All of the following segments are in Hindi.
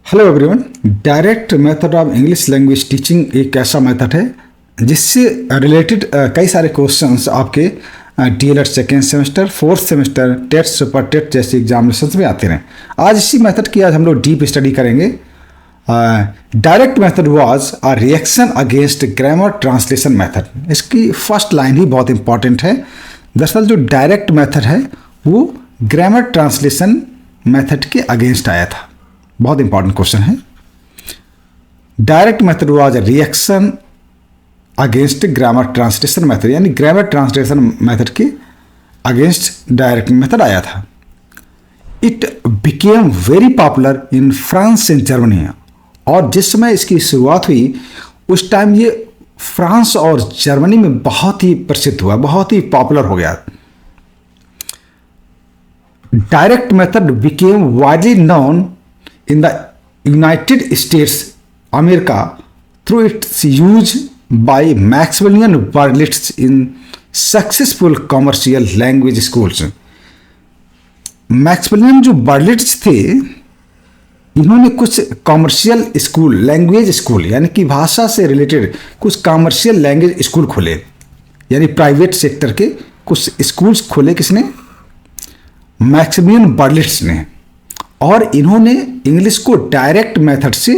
Hello everyone. Direct method of English language teaching एक ऐसा मेथड है जिससे रिलेटेड कई सारे क्वेश्चंस आपके DElEd second semester, fourth semester, TET, super TET जैसे एग्जामिनेशंस में आते रहे। आज इसी मेथड की आज हम लोग डीप स्टडी करेंगे। Direct method was a reaction against grammar translation method. इसकी फर्स्ट लाइन ही बहुत इंपॉर्टेंट है। दरअसल जो डायरेक्ट मेथड है वो ग्रामर ट्रांसलेशन मेथड के अगेंस्ट आया था। बहुत इंपॉर्टेंट क्वेश्चन है। Direct method was a reaction against grammar translation method, यानी ग्रामर ट्रांसलेशन मेथड के अगेंस्ट डायरेक्ट मेथड आया था। It became very popular in France and Germany. और जिस समय इसकी शुरुआत हुई उस टाइम ये फ्रांस और जर्मनी में बहुत ही प्रसिद्ध हुआ, बहुत ही पॉपुलर हो गया। Direct method became widely known in the United States, America, through its use by Maximilian Berlitz in successful commercial language schools. Maximilian जो बर्लिट्स थे, इन्होंने कुछ कॉमर्शियल स्कूल, लैंग्वेज स्कूल यानी कि भाषा से रिलेटेड कुछ कॉमर्शियल लैंग्वेज स्कूल खोले, यानी प्राइवेट सेक्टर के कुछ स्कूल्स खोले। किसने? मैक्समिलियन बर्लिट्स ने। और इन्होंने इंग्लिश को डायरेक्ट मेथड से,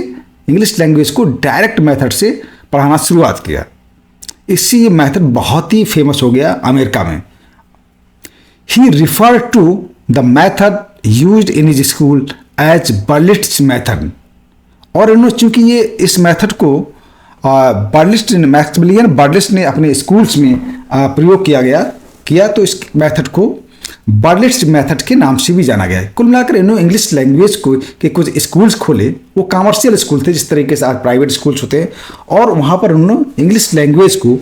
इंग्लिश लैंग्वेज को डायरेक्ट मेथड से पढ़ाना शुरुआत किया। इससे ये मेथड बहुत ही फेमस हो गया अमेरिका में। He refer to the method used in his school as Berlitz method. और इन्होंने चूंकि ये इस मेथड को बर्लिट्स, मैक्समिलियन बर्लिट्स ने अपने स्कूल्स में प्रयोग किया तो इस मेथड को बर्लिट्स मेथड के नाम से भी जाना गया है। कुल मिलाकर इन्होंने इंग्लिश लैंग्वेज को के कुछ स्कूल्स खोले। वो कमर्शियल स्कूल थे, जिस तरीके से आज प्राइवेट स्कूल्स होते हैं, और वहाँ पर उन्होंने इंग्लिश लैंग्वेज को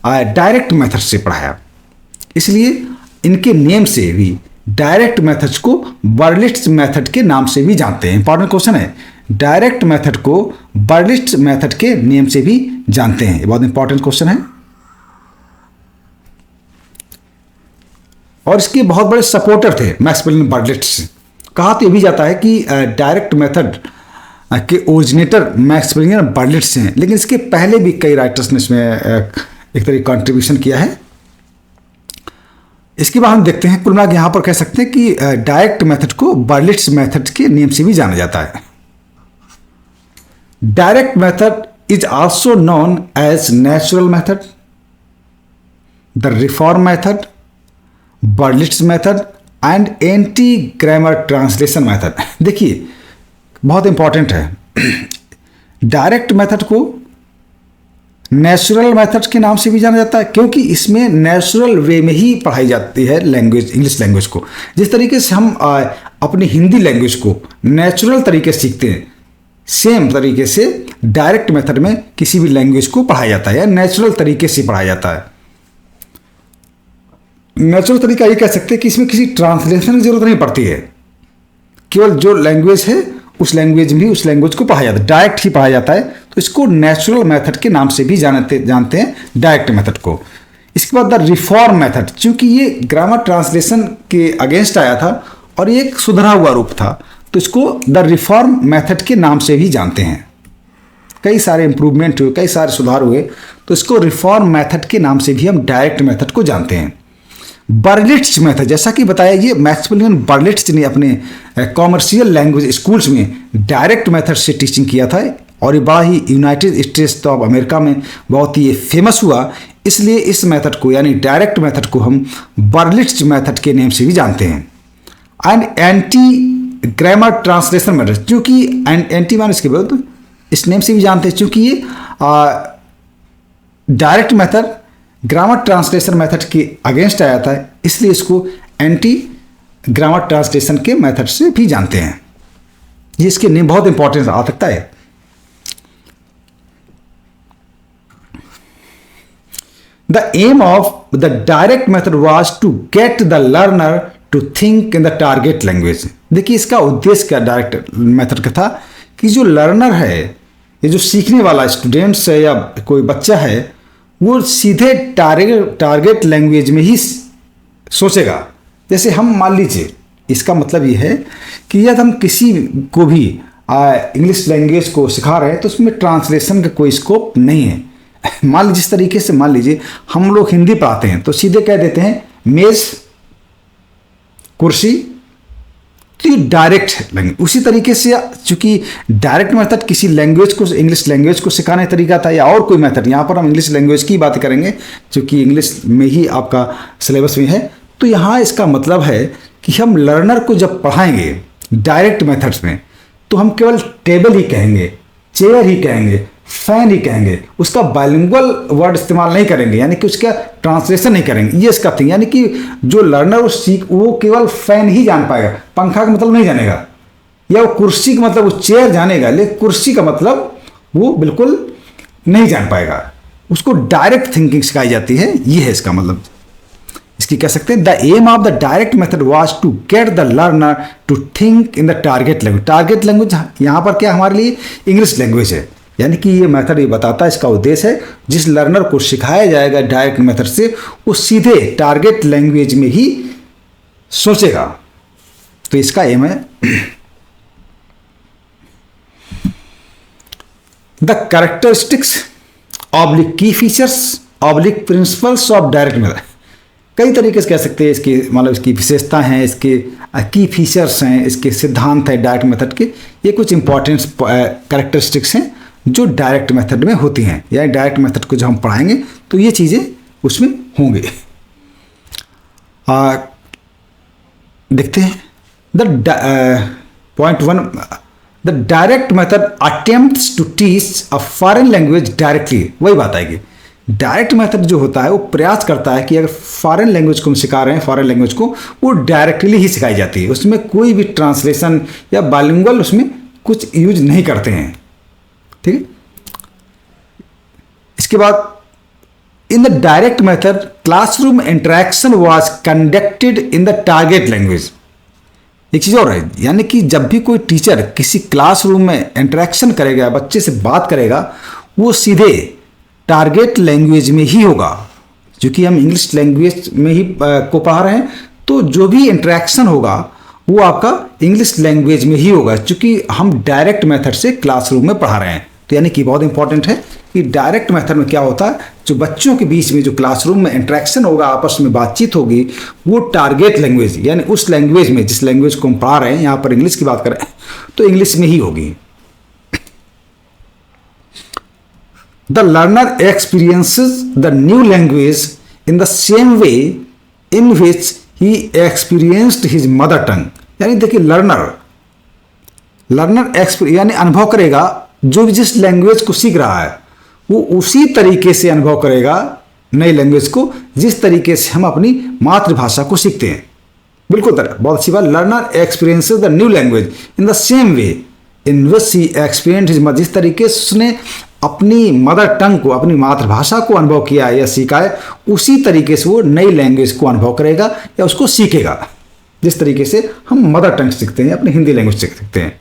डायरेक्ट मेथड से पढ़ाया। इसलिए इनके नेम से भी डायरेक्ट मेथड्स को बर्लिट्स मेथड के नाम से भी जानते हैं। इंपॉर्टेंट क्वेश्चन है। डायरेक्ट मेथड को बर्लिट्स मेथड के नेम से भी जानते हैं। ये बहुत इंपॉर्टेंट क्वेश्चन है। और इसके बहुत बड़े सपोर्टर थे मैक्समिलियन बर्लिट्स। कहा तो ये भी जाता है कि डायरेक्ट मेथड के ओरिजिनेटर मैक्समिलियन बर्लिट्स हैं, लेकिन इसके पहले भी कई राइटर्स ने इसमें एक तरह कंट्रीब्यूशन किया है। इसके बाद हम देखते हैं, कुल मिलाकर यहाँ पर कह सकते हैं कि डायरेक्ट मेथड को बर्लिट्स मेथड के नेम से भी जाना जाता है। Direct method is also known as natural method, the reform method, Berlitz method and anti grammar translation method. देखिए बहुत इंपॉर्टेंट है। डायरेक्ट मेथड को नेचुरल मेथड के नाम से भी जाना जाता है, क्योंकि इसमें नेचुरल वे में ही पढ़ाई जाती है लैंग्वेज, इंग्लिश लैंग्वेज को। जिस तरीके से हम अपनी हिंदी लैंग्वेज को नेचुरल तरीके से सीखते हैं, सेम तरीके से डायरेक्ट मेथड में किसी भी लैंग्वेज को पढ़ाया जाता है या नेचुरल तरीके से पढ़ाया जाता है। नेचुरल तरीका ये कह सकते हैं कि इसमें किसी ट्रांसलेशन की जरूरत नहीं पड़ती है। केवल जो लैंग्वेज है उस लैंग्वेज में उस लैंग्वेज को पढ़ाया जाता है, डायरेक्ट ही पढ़ाया जाता है। तो इसको नेचुरल मेथड के नाम से भी जानते हैं डायरेक्ट मेथड को। इसके बाद द रिफॉर्म मेथड, चूंकि ये ग्रामर ट्रांसलेशन के अगेंस्ट आया था और ये एक सुधरा हुआ रूप था, तो इसको द रिफॉर्म मेथड के नाम से भी जानते हैं। कई सारे इंप्रूवमेंट हुए, कई सारे सुधार हुए, तो इसको रिफॉर्म मेथड के नाम से भी हम डायरेक्ट मेथड को जानते हैं। बर्लिट्स मेथड, जैसा कि बताया, ये मैक्समिलियन बर्लिट्स ने अपने कॉमर्शियल लैंग्वेज स्कूल्स में डायरेक्ट मेथड से टीचिंग किया था, और ये बड़ा ही यूनाइटेड स्टेट्स ऑफ अमेरिका में बहुत ही फेमस हुआ। इसलिए इस मेथड को, यानी डायरेक्ट मेथड को, हम बर्लिट्स मेथड के नेम से भी जानते हैं। And anti grammar translation method, क्योंकि एंटी मान इसके विरुद्ध, इस नेम से भी जानते हैं क्योंकि ये direct method grammar translation method के अगेंस्ट आया था, इसलिए इसको एंटी ग्रामर ट्रांसलेशन के मेथड से भी जानते हैं। ये इसके नेम बहुत इंपॉर्टेंट आ सकता है। The aim of the direct method was to get the learner to think in the target language. देखिए इसका उद्देश्य क्या डायरेक्ट मेथड का था कि जो लर्नर है, ये जो सीखने वाला स्टूडेंट्स है या कोई बच्चा है, वो सीधे टारगेट लैंग्वेज में ही सोचेगा। जैसे हम मान लीजिए, इसका मतलब ये है कि यदि हम किसी को भी इंग्लिश लैंग्वेज को सिखा रहे हैं तो उसमें ट्रांसलेशन का कोई स्कोप नहीं है। मान लीजिए जिस तरीके से, मान लीजिए हम लोग हिंदी पढ़ाते हैं तो सीधे कह देते हैं मेज, कुर्सी, तो ये डायरेक्ट लैंग्वेज। उसी तरीके से चूंकि डायरेक्ट मेथड किसी लैंग्वेज को, इंग्लिश लैंग्वेज को सिखाने का तरीका था या और कोई मेथड, यहाँ पर हम इंग्लिश लैंग्वेज की बात करेंगे क्योंकि इंग्लिश में ही आपका सिलेबस में है। तो यहाँ इसका मतलब है कि हम लर्नर को जब पढ़ाएंगे डायरेक्ट मेथड्स में तो हम केवल टेबल ही कहेंगे, चेयर ही कहेंगे, फैन ही कहेंगे, उसका बाइलिंगुअल वर्ड इस्तेमाल नहीं करेंगे, यानी कि उसका ट्रांसलेशन नहीं करेंगे। ये इसका थिंग, यानी कि जो लर्नर वो केवल फैन ही जान पाएगा, पंखा का मतलब नहीं जानेगा, या वो कुर्सी का मतलब वो चेयर जानेगा, लेकिन कुर्सी का मतलब वो बिल्कुल नहीं जान पाएगा। उसको डायरेक्ट थिंकिंग सिखाई जाती है, ये है इसका मतलब। इसकी कह सकते हैं the aim of the direct method was to get the learner to think in the target language. Target language यहाँ पर क्या हमारे लिए इंग्लिश लैंग्वेज है, यानी कि ये मेथड ये बताता है, इसका उद्देश्य है जिस लर्नर को सिखाया जाएगा डायरेक्ट मेथड से वो सीधे टारगेट लैंग्वेज में ही सोचेगा। तो इसका एम है। द कैरेक्टरिस्टिक्स ऑब्लिक की features oblique principles of direct method. कई तरीके से कह सकते हैं इसकी, मतलब इसकी विशेषता हैं, इसके की फीचर्स हैं, इसके सिद्धांत हैं डायरेक्ट मेथड के। ये कुछ इंपॉर्टेंट कैरेक्टरिस्टिक्स हैं जो डायरेक्ट मेथड में होती हैं, या डायरेक्ट मेथड को जब हम पढ़ाएंगे तो ये चीज़ें उसमें होंगे। देखते हैं point 1, the direct method attempts to teach a foreign language directly. वही बात आएगी, डायरेक्ट मेथड जो होता है वो प्रयास करता है कि अगर फॉरेन लैंग्वेज को हम सिखा रहे हैं, फॉरेन लैंग्वेज को वो डायरेक्टली ही सिखाई जाती है, उसमें कोई भी ट्रांसलेशन या बाइलिंगुअल उसमें कुछ यूज नहीं करते हैं। ठीक है। इसके बाद in the direct method classroom interaction was conducted in the target language. एक चीज और है, यानी कि जब भी कोई टीचर किसी क्लासरूम में इंटरेक्शन करेगा, बच्चे से बात करेगा, वो सीधे टारगेट लैंग्वेज में ही होगा। क्योंकि हम इंग्लिश लैंग्वेज में ही को पढ़ा रहे हैं तो जो भी इंटरेक्शन होगा वो आपका इंग्लिश लैंग्वेज में ही होगा, क्योंकि हम डायरेक्ट मेथड से क्लासरूम में पढ़ा रहे हैं। तो यानी कि बहुत इंपॉर्टेंट है कि डायरेक्ट मेथड में क्या होता है, जो बच्चों के बीच में जो क्लासरूम में इंटरेक्शन होगा, आपस में बातचीत होगी, वो टारगेट लैंग्वेज यानी उस लैंग्वेज में, जिस लैंग्वेज को हम पढ़ा रहे हैं, यहाँ पर इंग्लिश की बात करें तो इंग्लिश में ही होगी। The learner experiences the new language in the same way in which he experienced his mother tongue. यानी देखिए लर्नर यानी अनुभव करेगा, जो भी जिस लैंग्वेज को सीख रहा है वो उसी तरीके से अनुभव करेगा नई लैंग्वेज को, जिस तरीके से हम अपनी मातृभाषा को सीखते हैं। बिल्कुल बहुत अच्छी बात। Learner experiences the new language in the same way in which he experienced his mother. जिस तरीके से उसने अपनी मदर टंग को, अपनी मातृभाषा को अनुभव किया है या सीखा है, उसी तरीके से वो नई लैंग्वेज को अनुभव करेगा या उसको सीखेगा, जिस तरीके से हम मदर टंग सीखते हैं, अपनी हिंदी लैंग्वेज सीखते हैं।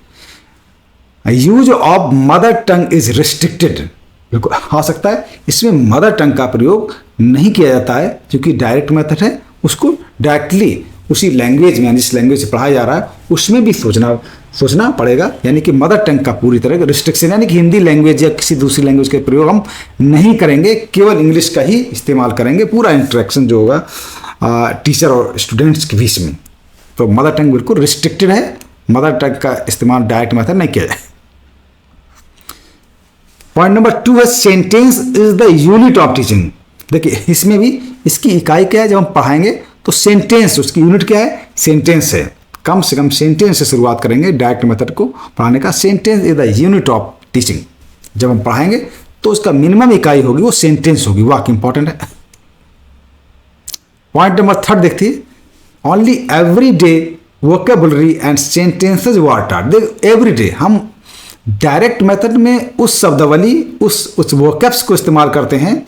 Use of mother tongue is restricted. बिल्कुल हो सकता है इसमें मदर टंग का प्रयोग नहीं किया जाता है, क्योंकि डायरेक्ट मेथड है, उसको डायरेक्टली उसी लैंग्वेज में, जिस लैंग्वेज से पढ़ाया जा रहा है उसमें भी सोचना पड़ेगा। यानी कि मदर टंग का पूरी तरह रिस्ट्रिक्शन, यानी कि हिंदी लैंग्वेज या किसी दूसरी लैंग्वेज के प्रयोग हम नहीं करेंगे, केवल इंग्लिश का ही इस्तेमाल करेंगे। पूरा इंटरेक्शन जो होगा टीचर और स्टूडेंट्स के बीच में, तो मदर टंग बिल्कुल रिस्ट्रिक्टेड है, मदर टंग का इस्तेमाल डायरेक्ट मेथड नहीं किया जाए। पॉइंट नंबर 2 है sentence is the unit of teaching. देखिए इसमें भी इसकी इकाई क्या है, जब हम पढ़ाएंगे तो सेंटेंस, उसकी यूनिट क्या है, सेंटेंस है। कम से कम सेंटेंस से शुरुआत करेंगे डायरेक्ट मेथड को पढ़ाने का। Sentence is the unit of teaching. जब हम पढ़ाएंगे तो उसका मिनिमम इकाई होगी वो सेंटेंस होगी। वाक्य इंपॉर्टेंट है। पॉइंट नंबर 3 देखिए, only every day vocabulary and sentences were taught. देख एवरी डे हम डायरेक्ट मेथड में उस शब्दावली, उस वोकैब्स को इस्तेमाल करते हैं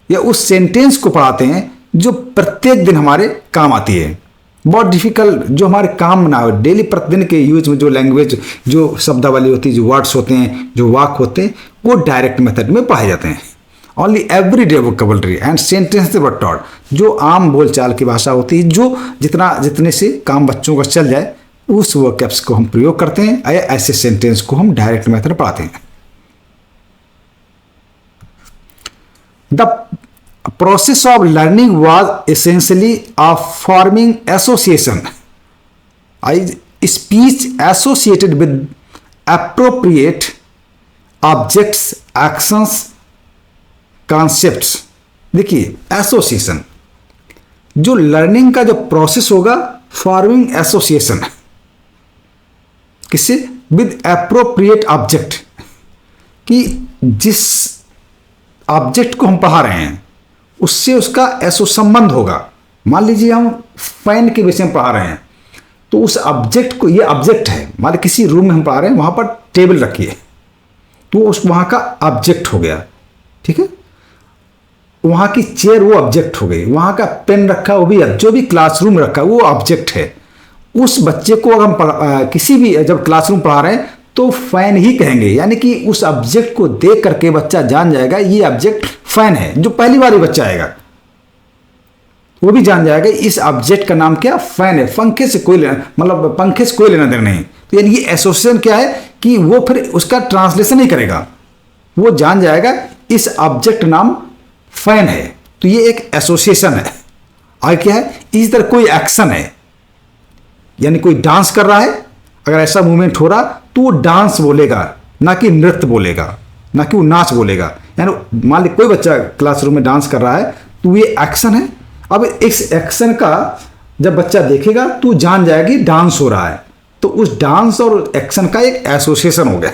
या उस सेंटेंस को पढ़ाते हैं जो प्रत्येक दिन हमारे काम आती है। बहुत डिफिकल्ट जो हमारे काम ना हो, डेली प्रतिदिन के यूज में जो लैंग्वेज, जो शब्दावली होती है, जो वर्ड्स होते हैं, जो वाक्य होते हैं, वो डायरेक्ट मेथड में पढ़ाए जाते हैं। Only every day vocabulary and sentence were taught. जो आम बोलचाल की भाषा होती है, जो जितने से काम बच्चों का चल जाए, उस वर्कअप्स को हम प्रयोग करते हैं, ऐसे सेंटेंस को हम डायरेक्ट मेथड पढ़ाते हैं। The process of learning was essentially of forming association, speech associated with appropriate objects, actions, concepts. देखिए एसोसिएशन, जो लर्निंग का जो प्रोसेस होगा, फॉर्मिंग एसोसिएशन किससे, विद एप्रोप्रिएट ऑब्जेक्ट, कि जिस ऑब्जेक्ट को हम पढ़ा रहे हैं उससे उसका ऐसो संबंध होगा। मान लीजिए हम फैन के विषय में पढ़ा रहे हैं, तो उस ऑब्जेक्ट को, ये ऑब्जेक्ट है, मान लीजिए किसी रूम में हम पढ़ा रहे हैं, वहां पर टेबल रखी है, तो उस वहां का ऑब्जेक्ट हो गया, ठीक है। वहां की चेयर वो ऑब्जेक्ट हो गई, वहां का पेन रखा वो भी, जो भी क्लासरूम रखा वो ऑब्जेक्ट है। उस बच्चे को अगर हम किसी भी जब क्लासरूम पढ़ा रहे हैं तो फैन ही कहेंगे, यानी कि उस ऑब्जेक्ट को देख करके बच्चा जान जाएगा ये ऑब्जेक्ट फैन है। जो पहली बार ही बच्चा आएगा वो भी जान जाएगा इस ऑब्जेक्ट का नाम क्या, फैन है। पंखे से कोई लेना, मतलब पंखे से कोई लेना देना नहीं। तो यानी ये एसोसिएशन क्या है कि वो फिर उसका ट्रांसलेशन नहीं करेगा, वो जान जाएगा इस ऑब्जेक्ट नाम फैन है। तो ये एक एसोसिएशन है। और क्या है, इसी तरह कोई एक्शन है, यानी कोई डांस कर रहा है, अगर ऐसा मूवमेंट हो रहा तो वो डांस बोलेगा, ना कि नृत्य बोलेगा, ना कि वो नाच बोलेगा। यानी मान ली कोई बच्चा क्लासरूम में डांस कर रहा है तो ये एक्शन है। अब इस एक्शन का जब बच्चा देखेगा तो जान जाएगी डांस हो रहा है, तो उस डांस और एक्शन का एक एसोसिएशन हो गया।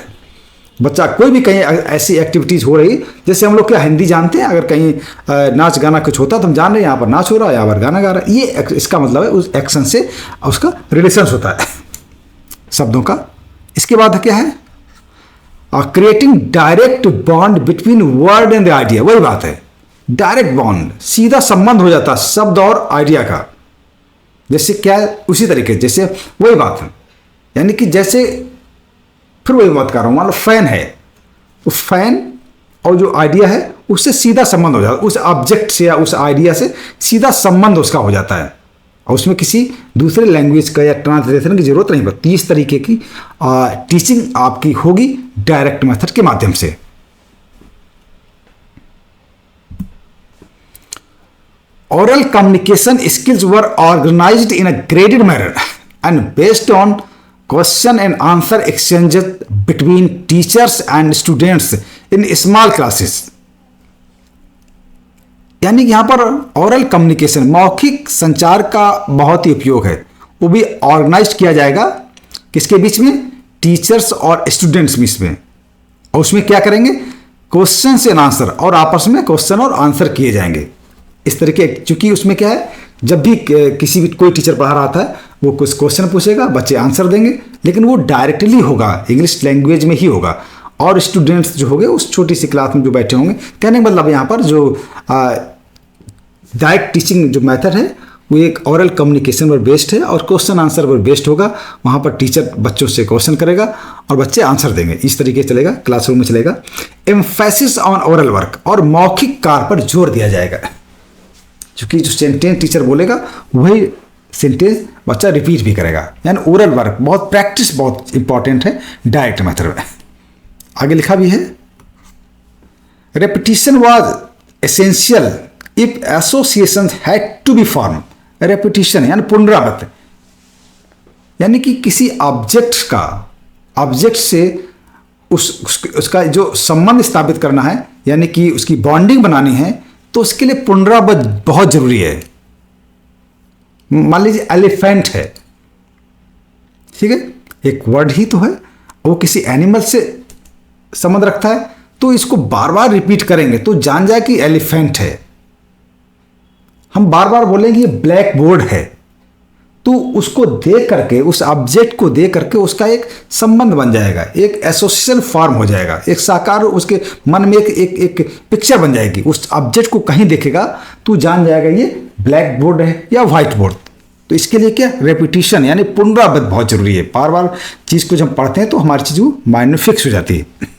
बच्चा कोई भी कहीं ऐसी एक्टिविटीज हो रही, जैसे हम लोग क्या हिंदी जानते हैं, अगर कहीं नाच गाना कुछ होता तो हम जान रहे हैं यहाँ पर नाच हो रहा है, यहाँ पर गाना गा रहा है, ये इसका मतलब है उस एक्शन से उसका रिलेशन होता है शब्दों का। इसके बाद क्या है, creating direct bond between word and the idea. वही बात है, डायरेक्ट बॉन्ड, सीधा संबंध हो जाता है शब्द और आइडिया का। जैसे क्या है, उसी तरीके जैसे वही बात है, यानी कि जैसे फिर वही बात कर रहा हूं, मान लो फैन है, उस फैन और जो आइडिया है उससे सीधा संबंध हो जाता है, उस ऑब्जेक्ट से या उस आइडिया से सीधा संबंध उसका हो जाता है, और उसमें किसी दूसरे लैंग्वेज का या ट्रांसलेशन की जरूरत नहीं पड़ती। इस तरीके की टीचिंग आपकी होगी डायरेक्ट मेथड के माध्यम से। Oral communication skills were organized in a graded manner and based on question and answer exchanges between teachers and students in small classes। यानी कि यहाँ पर ओरल कम्युनिकेशन, मौखिक संचार का बहुत ही उपयोग है, वो भी ऑर्गेनाइज किया जाएगा किसके बीच में, टीचर्स और स्टूडेंट्स बीच में। और उसमें क्या करेंगे, क्वेश्चन एंड आंसर, और आपस में क्वेश्चन और आंसर किए जाएंगे इस तरीके। चूंकि उसमें क्या है, जब भी किसी भी कोई टीचर पढ़ा रहा था वो कुछ क्वेश्चन पूछेगा, बच्चे आंसर देंगे, लेकिन वो डायरेक्टली होगा, इंग्लिश लैंग्वेज में ही होगा। और स्टूडेंट्स जो होंगे उस छोटी सी क्लास में जो बैठे होंगे, कहने का मतलब यहाँ पर जो डायरेक्ट टीचिंग जो मेथड है वो एक ओरल कम्युनिकेशन पर बेस्ड है और क्वेश्चन आंसर पर बेस्ड होगा। वहाँ पर टीचर बच्चों से क्वेश्चन करेगा और बच्चे आंसर देंगे, इस तरीके से चलेगा, क्लासरूम में चलेगा। एम्फेसिस ऑन ओरल वर्क, और मौखिक कार्य पर जोर दिया जाएगा, क्योंकि जो सेंटेंस टीचर बोलेगा वही सेंटेंस बच्चा रिपीट भी करेगा। यानी ओरल वर्क बहुत, प्रैक्टिस बहुत इंपॉर्टेंट है डायरेक्ट मेथड में। आगे लिखा भी है, repetition was essential if association had to be form. Repetition यानी पुनरावृत्त, यानी कि किसी ऑब्जेक्ट का, ऑब्जेक्ट से उसका जो संबंध स्थापित करना है, यानी कि उसकी बॉन्डिंग बनानी है, तो उसके लिए पुनरावृत्त बहुत जरूरी है। मान लीजिए एलिफेंट है, ठीक है, एक वर्ड ही तो है, वो किसी एनिमल से संबंध रखता है, तो इसको बार बार रिपीट करेंगे तो जान जाए कि एलिफेंट है। हम बार बार बोलेंगे ये ब्लैक बोर्ड है, तो उसको देख करके, उस ऑब्जेक्ट को देख करके उसका एक संबंध बन जाएगा, एक एसोसिएशन फॉर्म हो जाएगा, एक साकार उसके मन में एक पिक्चर बन जाएगी। उस ऑब्जेक्ट को कहीं देखेगा तो जान जाएगा ये ब्लैक बोर्ड है या व्हाइट बोर्ड। तो इसके लिए क्या, रेपिटेशन यानी पुनरावृत्त बहुत जरूरी है। बार बार चीज को जब पढ़ते हैं तो हमारी चीज माइंड में फिक्स हो जाती है।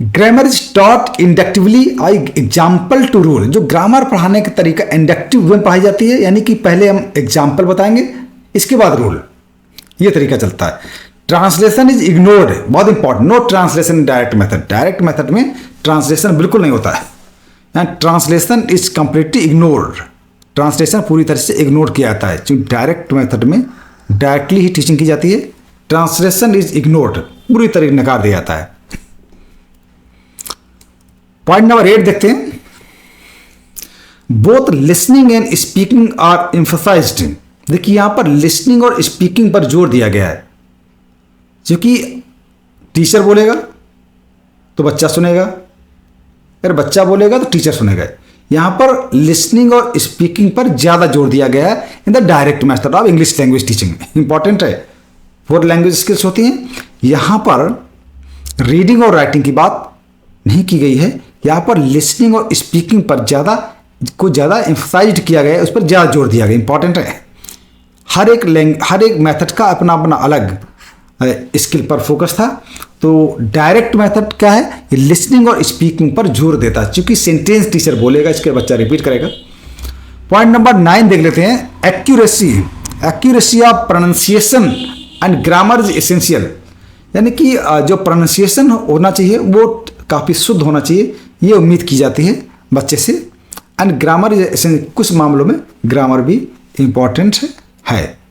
Grammar is taught inductively I example to rule. जो ग्रामर पढ़ाने का तरीका इंडक्टिव वे में पढ़ाई जाती है, यानी कि पहले हम एग्जाम्पल बताएंगे, इसके बाद रूल, ये तरीका चलता है। ट्रांसलेशन इज इग्नोर्ड, बहुत important, no translation in direct method. Direct method में ट्रांसलेशन बिल्कुल नहीं होता है, translation is completely ignored. Translation पूरी तरह से इग्नोर किया जाता है, क्योंकि डायरेक्ट मेथड में डायरेक्टली ही टीचिंग की जाती है। ट्रांसलेशन इज इग्नोर्ड, पूरी तरह नकार दिया जाता है। पॉइंट नंबर 8 देखते हैं। Both listening and speaking are emphasized. देखिए यहां पर लिसनिंग और स्पीकिंग पर जोर दिया गया है, क्योंकि टीचर बोलेगा तो बच्चा सुनेगा, अगर बच्चा बोलेगा तो टीचर सुनेगा। यहां पर लिसनिंग और स्पीकिंग पर ज्यादा जोर दिया गया है in the direct method of English language teaching. Important है, 4 लैंग्वेज स्किल्स होती हैं। यहां पर रीडिंग और राइटिंग की बात नहीं की गई है, यहां पर लिसनिंग और स्पीकिंग पर ज्यादा एम्फसाइज किया गया है, उस पर ज्यादा जोर दिया गया। इंपॉर्टेंट है, हर एक मेथड का अपना अपना अलग स्किल पर फोकस था। तो डायरेक्ट मेथड क्या है, ये लिसनिंग और स्पीकिंग पर जोर देता है, क्योंकि सेंटेंस टीचर बोलेगा, इसके बच्चा रिपीट करेगा। पॉइंट नंबर 9 देख लेते हैं। Accuracy of pronunciation and grammar is essential. यानी कि जो प्रोनाउंसिएशन होना चाहिए वो काफ़ी शुद्ध होना चाहिए, ये उम्मीद की जाती है बच्चे से। एंड ग्रामर इज, कुछ मामलों में ग्रामर भी इम्पॉर्टेंट है,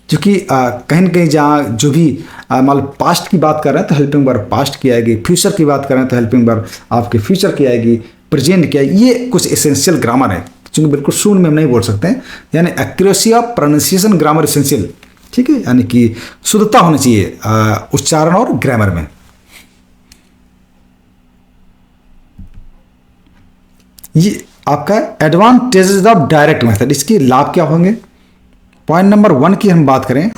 क्योंकि कहीं ना कहीं जहाँ जो भी मान लो पास्ट की बात कर रहे हैं तो हेल्पिंग वर्ब पास्ट की आएगी, फ्यूचर की बात कर रहे हैं तो हेल्पिंग वर्ब आपके फ्यूचर की आएगी, प्रेजेंट की आएगी। ये कुछ एसेंशियल ग्रामर है, क्योंकि बिल्कुल शून्य में हम नहीं बोल सकते हैं। यानी accuracy of pronunciation grammar essential, ठीक है, यानी कि शुद्धता होनी चाहिए उच्चारण और ग्रामर में। ये आपका एडवांटेजेस ऑफ डायरेक्ट मेथड, इसके लाभ क्या होंगे। पॉइंट नंबर 1 की हम बात करें,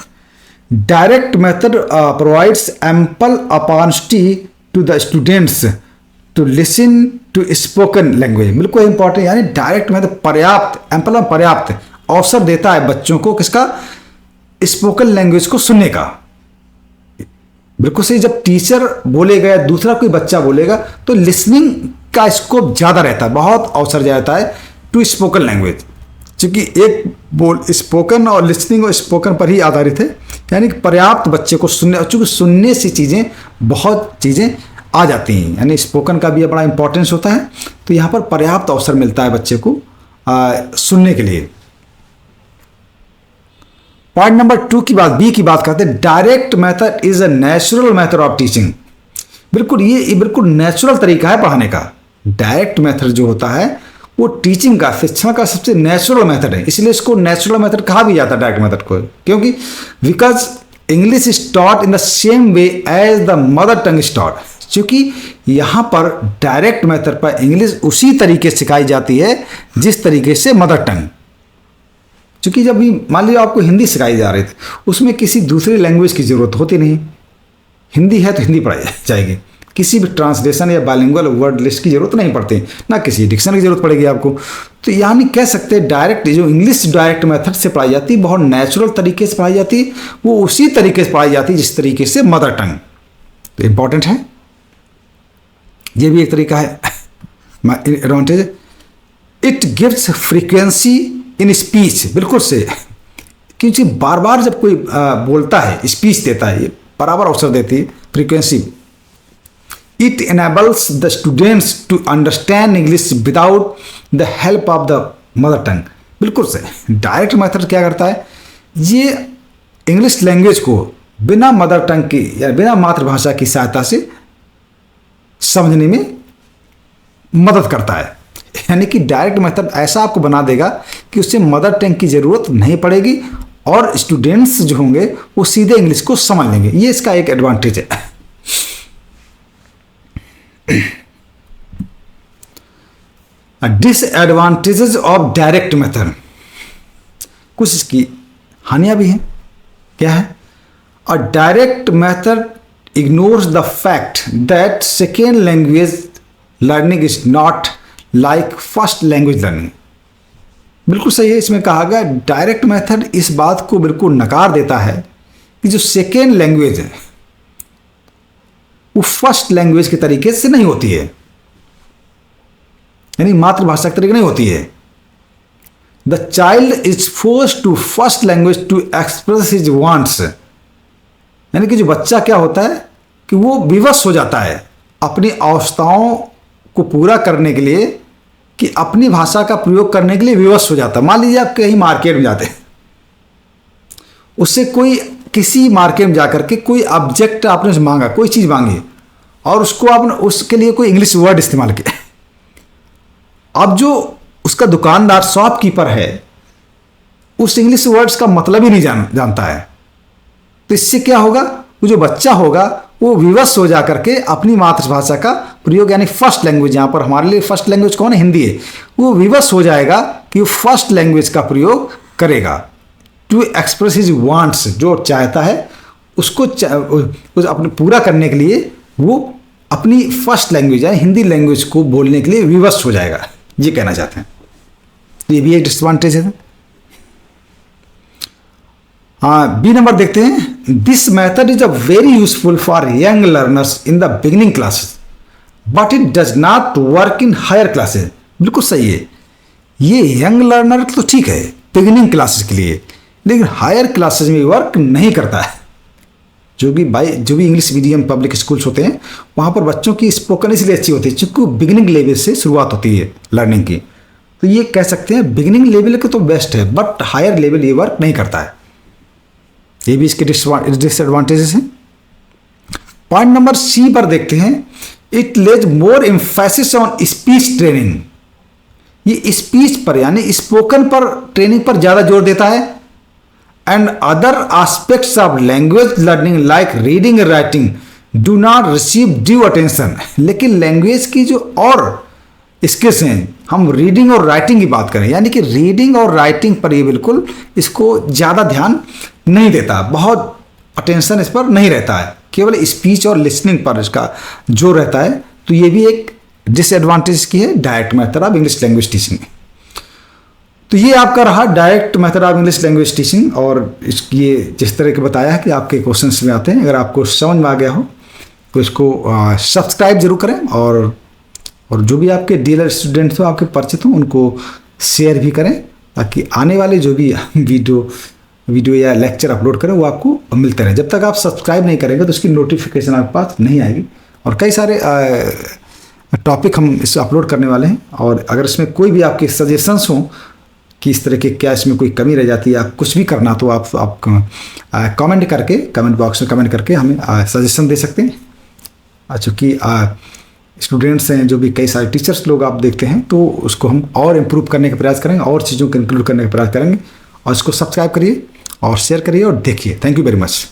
direct method provides ample opportunity to the students to listen to spoken language. बिल्कुल इंपॉर्टेंट, यानी डायरेक्ट मेथड पर्याप्त अवसर देता है बच्चों को, किसका, स्पोकन लैंग्वेज को सुनने का। बिल्कुल सही, जब टीचर बोलेगा या दूसरा कोई बच्चा बोलेगा तो लिसनिंग का स्कोप ज्यादा रहता है, बहुत अवसर जाता है टू स्पोकन लैंग्वेज, क्योंकि एक बोल स्पोकन और लिसनिंग और स्पोकन पर ही आधारित है। यानी कि पर्याप्त बच्चे को सुनने, और चूंकि सुनने से बहुत चीज़ें आ जाती हैं, यानी स्पोकन का भी बड़ा इंपॉर्टेंस होता है। तो यहाँ पर पर्याप्त अवसर मिलता है बच्चे को सुनने के लिए। पॉइंट नंबर 2 की बात, बी की बात करते हैं। Direct method is a natural method of teaching. बिल्कुल ये बिल्कुल नेचुरल तरीका है पढ़ाने का। डायरेक्ट मेथड जो होता है वो टीचिंग का, शिक्षण का सबसे नेचुरल मेथड है, इसलिए इसको नेचुरल मेथड कहा भी जाता है डायरेक्ट मेथड को, क्योंकि because English is taught in the same way as the mother tongue is taught. क्योंकि यहाँ पर डायरेक्ट मेथड पर इंग्लिश उसी तरीके से सिखाई जाती है जिस तरीके से मदर टंग। क्योंकि जब भी मान लीजिए आपको हिंदी सिखाई जा रही थी, उसमें किसी दूसरी लैंग्वेज की जरूरत होती नहीं, हिंदी है तो हिंदी पढ़ाई जाएगी, किसी भी ट्रांसलेशन या बाइलिंगुअल वर्ड लिस्ट की जरूरत नहीं पड़ती, ना किसी डिक्शनरी की जरूरत पड़ेगी आपको। तो यानी कह सकते हैं डायरेक्ट, जो इंग्लिश डायरेक्ट मेथड से पढ़ाई जाती है, बहुत नेचुरल तरीके से पढ़ाई जाती है, वो उसी तरीके से पढ़ाई जाती है जिस तरीके से मदर टंग। तो इंपॉर्टेंट है, ये भी एक तरीका है advantage. It gives frequency in speech, बिल्कुल से, क्योंकि बार बार जब कोई बोलता है, स्पीच देता है, ये बराबर अवसर देती है, frequency. It enables the students to understand English without the help of the mother tongue. बिल्कुल से, डायरेक्ट मेथड क्या करता है, ये इंग्लिश लैंग्वेज को बिना मदर टंग की या बिना मातृभाषा की सहायता से समझने में मदद करता है। यानी कि डायरेक्ट मेथड ऐसा आपको बना देगा कि उससे मदर टंग की जरूरत नहीं पड़ेगी और स्टूडेंट्स जो होंगे वो सीधे इंग्लिश को समझ लेंगे। ये इसका एक एडवांटेज है। डिसएडवांटेजेस ऑफ डायरेक्ट मेथड, कुछ इसकी हानियां भी हैं। क्या है, अ direct method ignores the fact that second language learning is not like first language learning. बिल्कुल सही है, इसमें कहा गया डायरेक्ट मेथड इस बात को बिल्कुल नकार देता है कि जो सेकेंड लैंग्वेज है वो फर्स्ट लैंग्वेज के तरीके से नहीं होती है, यानी मातृभाषा के तरीके नहीं होती है। The child is forced to first language to express his wants, यानी कि जो बच्चा क्या होता है कि वो विवश हो जाता है अपनी आवश्यकताओं को पूरा करने के लिए, कि अपनी भाषा का प्रयोग करने के लिए विवश हो जाता है। मान लीजिए आप कहीं मार्केट में जाते हैं, उससे कोई किसी मार्केट में जाकर के कोई ऑब्जेक्ट आपने उससे मांगा, कोई चीज़ मांगी और उसको आपने उसके लिए कोई इंग्लिश वर्ड इस्तेमाल किया। अब जो उसका दुकानदार शॉपकीपर है उस इंग्लिश वर्ड्स का मतलब ही नहीं जानता है, तो इससे क्या होगा, वो जो बच्चा होगा वो विवश हो जा करके अपनी मातृभाषा का प्रयोग, यानी फर्स्ट लैंग्वेज, यहाँ पर हमारे लिए फर्स्ट लैंग्वेज कौन है, हिंदी है, वो विवश हो जाएगा कि वो फर्स्ट लैंग्वेज का प्रयोग करेगा टू एक्सप्रेस हिज वांट्स, जो चाहता है उसको अपने पूरा करने के लिए वो अपनी फर्स्ट लैंग्वेज है हिंदी लैंग्वेज को बोलने के लिए विवश हो जाएगा, ये कहना चाहते हैं। तो ये भी एक डिसएडवांटेज है। हाँ, बी नंबर देखते हैं। This method is a very useful for young learners in the beginning classes but it does not work in higher classes. बिल्कुल सही है, ये यंग लर्नर तो ठीक है बिगिनिंग क्लासेस के लिए, लेकिन हायर क्लासेस में वर्क नहीं करता है। जो भी इंग्लिश मीडियम पब्लिक स्कूल्स होते हैं वहाँ पर बच्चों की स्पोकन इसलिए अच्छी होती है क्योंकि बिगिनिंग लेवल से शुरुआत होती है लर्निंग की, तो ये कह सकते हैं बिगिनिंग लेवल के तो बेस्ट है, बट हायर लेवल ये वर्क नहीं करता है। ये भी इसके डिसएडवांटेजेस हैं। पॉइंट नंबर सी पर देखते हैं। It Lay's more emphasis on speech training, ये स्पीच पर यानी स्पोकन पर ट्रेनिंग पर ज़्यादा जोर देता है। And other aspects of language learning like reading and writing do not receive due attention, लेकिन लैंग्वेज की जो और स्किल्स हैं, हम रीडिंग और राइटिंग की बात करें, यानी कि रीडिंग और राइटिंग पर ये बिल्कुल इसको ज़्यादा ध्यान नहीं देता, बहुत अटेंशन इस पर नहीं रहता है, केवल स्पीच और लिसनिंग पर इसका जोर रहता है। तो ये भी एक डिसएडवांटेज की है direct method of English language teaching. तो ये आपका रहा direct method of English language teaching, और ये जिस तरह के बताया है कि आपके क्वेश्चंस में आते हैं, अगर आपको समझ में आ गया हो तो इसको सब्सक्राइब जरूर करें, और जो भी आपके डीलर स्टूडेंट्स हो, आपके परिचित हो, उनको शेयर भी करें ताकि आने वाले जो भी वीडियो या लेक्चर अपलोड करें वो आपको मिलते रहे। जब तक आप सब्सक्राइब नहीं करेंगे तो उसकी नोटिफिकेशन आपके पास नहीं आएगी। और कई सारे टॉपिक हम इस अपलोड करने वाले हैं, और अगर इसमें कोई भी आपके सजेशंस हों कि इस तरह के क्या इसमें कोई कमी रह जाती है या कुछ भी करना, तो आप कमेंट करके, कमेंट बॉक्स में कमेंट करके हमें सजेशन दे सकते हैं। चूँकि स्टूडेंट्स हैं जो भी, कई सारे टीचर्स लोग आप देखते हैं, तो उसको हम और इम्प्रूव करने का प्रयास करेंगे, और चीज़ों को इंक्लूड करने का प्रयास करेंगे। और इसको सब्सक्राइब करिए और शेयर करिए और देखिए। Thank you very much.